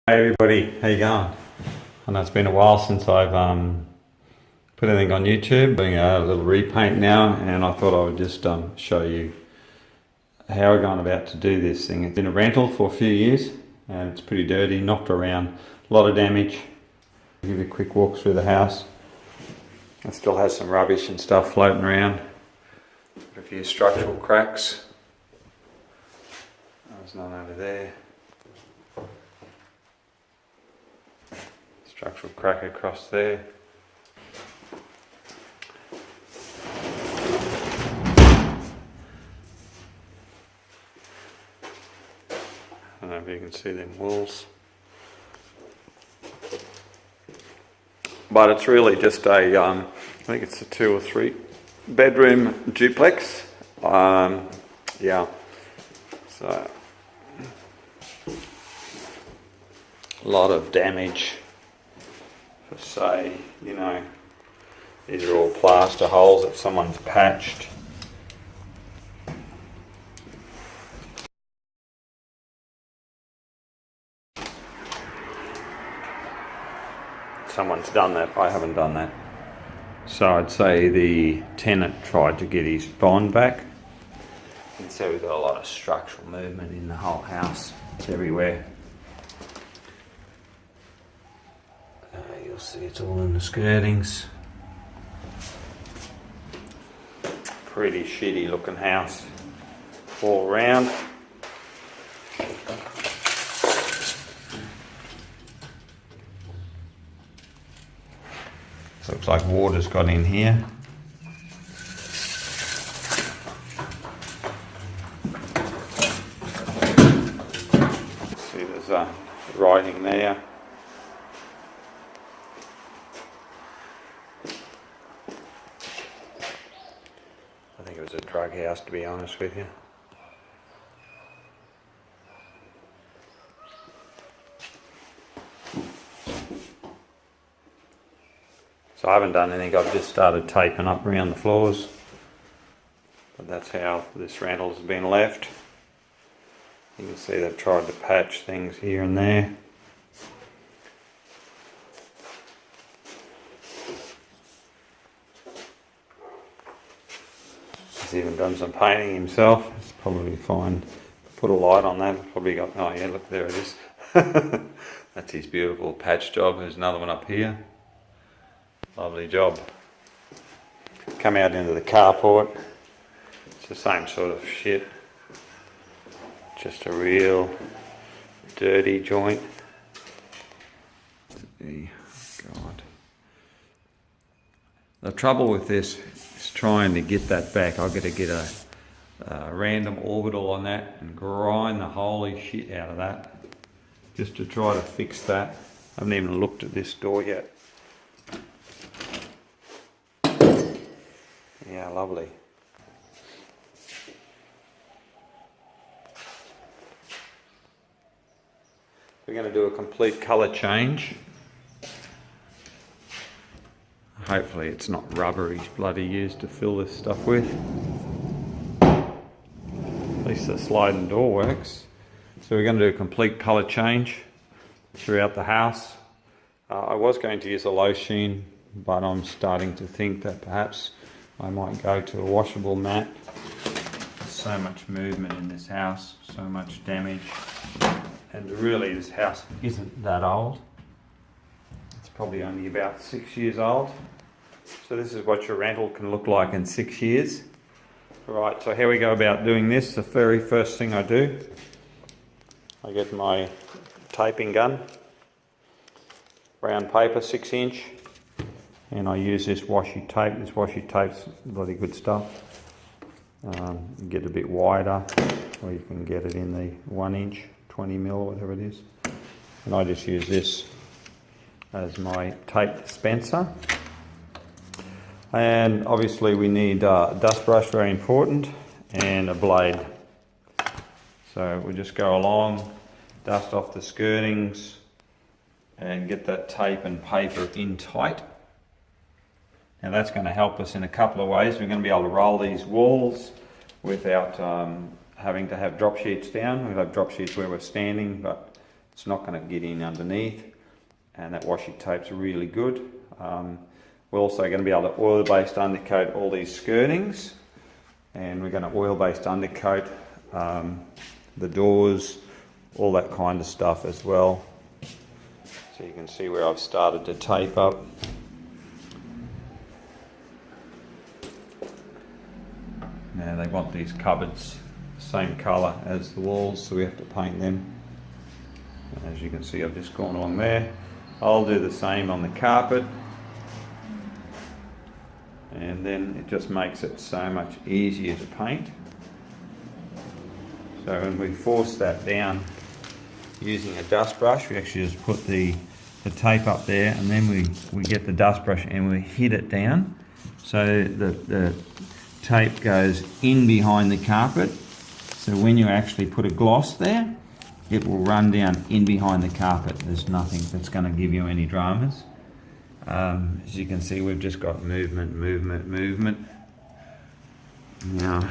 Hey everybody, how you going? I know it's been a while since I've put anything on YouTube. Doing a little repaint now, and I thought I would just show you how we're going about to do this thing. It's been a rental for a few years and it's pretty dirty, knocked around, a lot of damage. I'll give you a quick walk through the house. It still has some rubbish and stuff floating around. A few structural cracks. There's none over there. Structural crack across there. I don't know if you can see them walls. But it's really just a, I think it's a 2 or 3 bedroom duplex. Yeah, so a lot of damage. For say, you know, these are all plaster holes that someone's patched. Someone's done that, I haven't done that. So I'd say the tenant tried to get his bond back. And so we've got a lot of structural movement in the whole house. It's everywhere. You'll see it's all in the skirtings. Pretty shitty looking house all around. Looks like water's got in here. See, there's writing there. I think it was a drug house, to be honest with you. So I haven't done anything, I've just started taping up around the floors. But that's how this rental's been left. You can see they've tried to patch things here and there. He's even done some painting himself. It's probably fine. Put a light on that. Probably got, oh yeah, look, there it is. That's his beautiful patch job. There's another one up here. Lovely job. Come out into the carport. It's the same sort of shit. Just a real dirty joint. God. The trouble with this is trying to get that back. I've got to get a random orbital on that and grind the holy shit out of that just to try to fix that. I haven't even looked at this door yet. Yeah, lovely. We're going to do a complete colour change. Hopefully it's not rubber he's bloody used to fill this stuff with. At least the sliding door works. So we're going to do a complete colour change throughout the house. I was going to use a low sheen, but I'm starting to think that perhaps I might go to a washable matte. There's so much movement in this house, so much damage. And really this house isn't that old. It's probably only about 6 years old. So this is what your rental can look like in 6 years. Right, so how we go about doing this, the very first thing I do, I get my taping gun, brown paper, 6-inch, and I use this washi tape. This washi tape's bloody good stuff. You get a bit wider, or you can get it in the 1-inch, 20mm, whatever it is. And I just use this as my tape dispenser. And obviously we need a dust brush, very important, and a blade. So we'll just go along, dust off the skirtings, and get that tape and paper in tight. Now that's going to help us in a couple of ways. We're going to be able to roll these walls without having to have drop sheets down. We'll have drop sheets where we're standing, but it's not going to get in underneath, and that washi tape's really good. We're also going to be able to oil-based undercoat all these skirtings, and we're going to oil-based undercoat the doors, all that kind of stuff as well. So you can see where I've started to tape up. Now they want these cupboards the same colour as the walls, so we have to paint them. As you can see, I've just gone on there. I'll do the same on the carpet, and then it just makes it so much easier to paint. So when we force that down using a dust brush, we actually just put the tape up there, and then we get the dust brush and we hit it down, so the tape goes in behind the carpet. So when you actually put a gloss there, it will run down in behind the carpet. There's nothing that's going to give you any dramas. As you can see, we've just got movement, movement, movement. Now,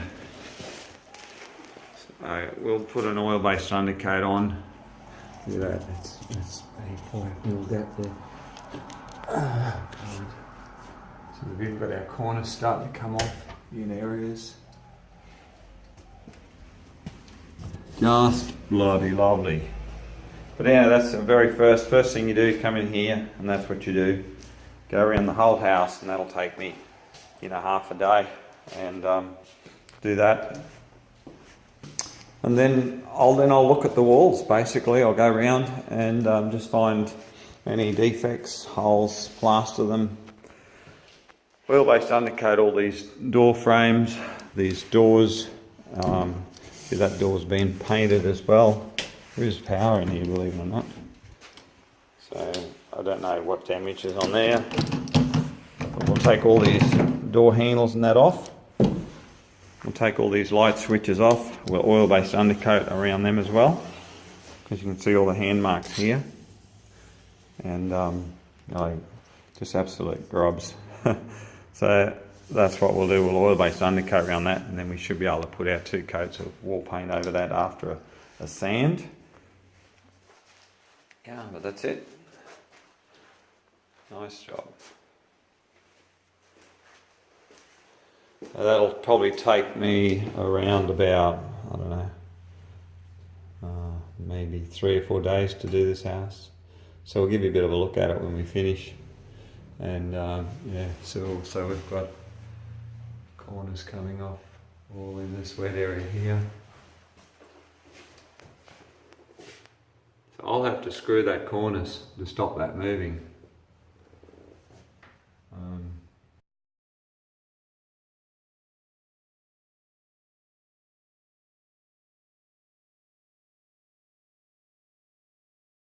so we'll put an oil-based undercoat on. Look at that, it's 85mm depth there. So we've got our corners starting to come off in areas. Just bloody lovely. But yeah, that's the very first thing you do, come in here, and that's what you do. Go around the whole house, and that'll take me, half a day, and do that. And then I'll look at the walls. Basically, I'll go around and just find any defects, holes, plaster them. Oil-based undercoat all these door frames, these doors. See, that door's been painted as well. There is power in here, believe it or not. So I don't know what damage is on there. But we'll take all these door handles and that off. We'll take all these light switches off. We'll oil-based undercoat around them as well, because you can see all the hand marks here. And just absolute grubs. So that's what we'll do. We'll oil-based undercoat around that, and then we should be able to put our 2 coats of wall paint over that after a sand. Yeah, but that's it. Nice job. That'll probably take me around about, I don't know, maybe 3 or 4 days to do this house. So we'll give you a bit of a look at it when we finish. And yeah, so we've got corners coming off all in this wet area here. So I'll have to screw that cornice to stop that moving.